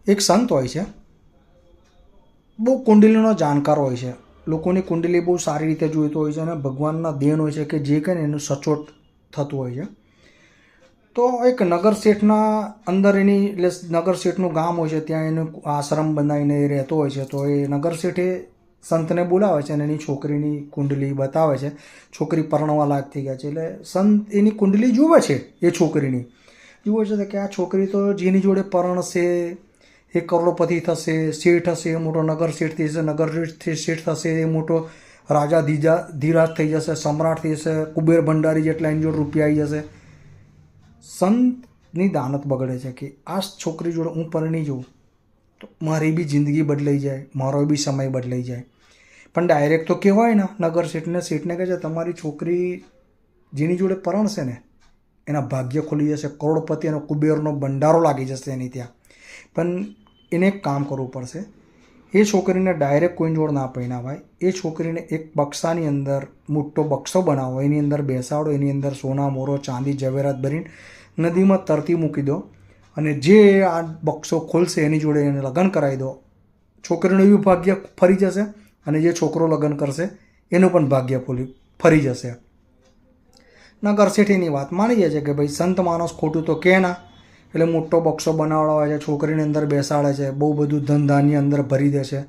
એક સંત હોય છે, બહુ કુંડલીનો જાણકાર હોય છે, લોકોની કુંડલી બહુ સારી રીતે જોઈતો હોય છે અને ભગવાનના દેન હોય છે કે જે કંઈ ને એનું સચોટ થતું હોય છે. તો એક નગર શેઠના અંદર એની એટલે નગર શેઠનું ગામ હોય છે, ત્યાં એનું આશ્રમ બનાવીને એ રહેતો હોય છે. તો એ નગર શેઠે સંતને બોલાવે છે અને એની છોકરીની કુંડલી બતાવે છે. છોકરી પરણવા લાયક થઈ ગયા છે એટલે સંત એની કુંડલી જુએ છે, એ છોકરીની જુએ છે કે આ છોકરી તો જેની જોડે પરણશે એ કરોડપતિ થશે, શેઠ હશે, એ મોટો નગર શેઠ થઈ જશે, નગર શેઠ થશે એ મોટો રાજા ધીરાજ થઈ જશે, સમ્રાટ થઈ જશે, કુબેર ભંડારી જેટલા એની જોડે રૂપિયા આવી જશે. સંતની દાનત બગડે છે કે આ છોકરી જોડે હું પરણી જઉં તો મારી બી જિંદગી બદલાઈ જાય, મારો બી સમય બદલાઈ જાય. પણ ડાયરેક્ટ તો કહેવાય ને નગર શેઠને કહે છે તમારી છોકરી જેની જોડે પરણશે ને એના ભાગ્ય ખુલી જશે, કરોડપતિ અને કુબેરનો ભંડારો લાગી જશે એની ત્યાં. પણ એને એક કામ કરવું પડશે, એ છોકરીને ડાયરેક્ટ કોઈ જોડ ના પહેરાવાય. એ છોકરીને એક બક્સાની અંદર મોટો બક્સો બનાવો, એની અંદર બેસાડો, એની અંદર સોના મોરો ચાંદી જવેરાત ભરીને નદીમાં તરતી મૂકી દો અને જે આ બક્સો ખોલશે એની જોડે એને લગ્ન કરાવી દો. છોકરીનું બી ભાગ્ય ફરી જશે અને જે છોકરો લગ્ન કરશે એનું પણ ભાગ્ય ફરી જશે. નગર શેઠ એની વાત માની જાય છે કે ભાઈ સંત માણસ ખોટું તો કે ના. એટલે મોટો બક્સો બનાવડાવે છે, છોકરીને અંદર બેસાડે છે, બહુ બધું ધન ધાન્ય અંદર ભરી દે છે,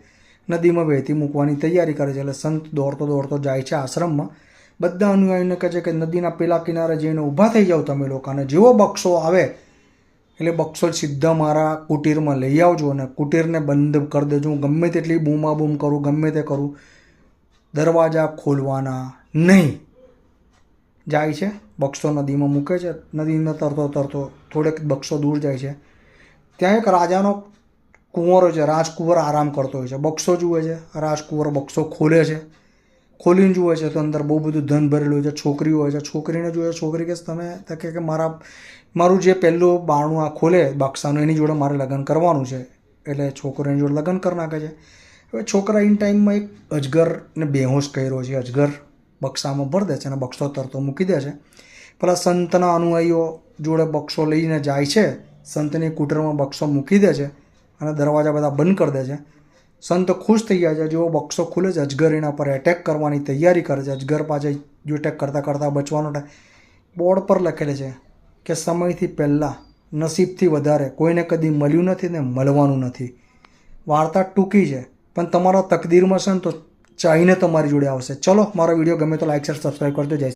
નદીમાં વહેતી મૂકવાની તૈયારી કરે છે. એટલે સંત દોડતો દોડતો જાય છે આશ્રમમાં. બધા અનુયાયીને કહે છે કે નદીના પેલા કિનારે જઈને ઊભા થઈ જાઓ તમે લોકો, અને જેવો બક્સો આવે એટલે બક્સો સીધા મારા કુટીરમાં લઈ આવજો અને કુટીરને બંધ કરી દેજો. હું ગમે તેટલી બૂમાબૂમ કરું, ગમે તે કરું, દરવાજા ખોલવાના નહીં. જાય છે, બક્સો નદીમાં મૂકે છે, નદીમાં તરતો તરતો થોડેક બક્સો દૂર જાય છે. ત્યાં એક રાજાનો કુંવર છે, રાજકુંવર આરામ કરતો હોય છે. બક્સો જુએ છે, રાજકુંવર બક્સો ખોલે છે, ખોલીને જુએ છે તો અંદર બહુ બધું ધન ભરેલું હોય છે. છોકરી હોય છે, છોકરીને જોઈએ, છોકરી કે તમે કે મારું જે પહેલું બારણું આ ખોલે બક્સાનું એની જોડે મારે લગ્ન કરવાનું છે. એટલે છોકરો એની જોડે લગ્ન કરી નાખે છે. હવે છોકરા ઇન ટાઈમમાં એક અજગરને બેહોશ કર્યો છે, અજગર બક્સામાં ભરી દે છે અને બક્સો તરતો મૂકી દે છે. પેલા સંતના અનુયાયીઓ જોડે બક્સો લઈને જાય છે, સંતની કુટરમાં બક્સો મૂકી દે છે અને દરવાજા બધા બંધ કરી દે છે. સંત ખુશ થઈ જાય છે. જેવો બક્સો ખુલે છે, અજગર એના પર એટેક કરવાની તૈયારી કરે છે. અજગર પાછળ જો એટેક કરતાં કરતાં બચવાનો ટાઈમ બોર્ડ પર લખેલે છે કે સમયથી પહેલાં નસીબથી વધારે કોઈને કદી મળ્યું નથી ને મળવાનું નથી. વાર્તા ટૂંકી છે પણ તમારા તકદીરમાં છે ને તો ચાહીને તમારી જોડે આવશે. ચલો, મારો વિડીયો ગમે તો લાઈક શેર સબસ્ક્રાઈબ કરજો. જય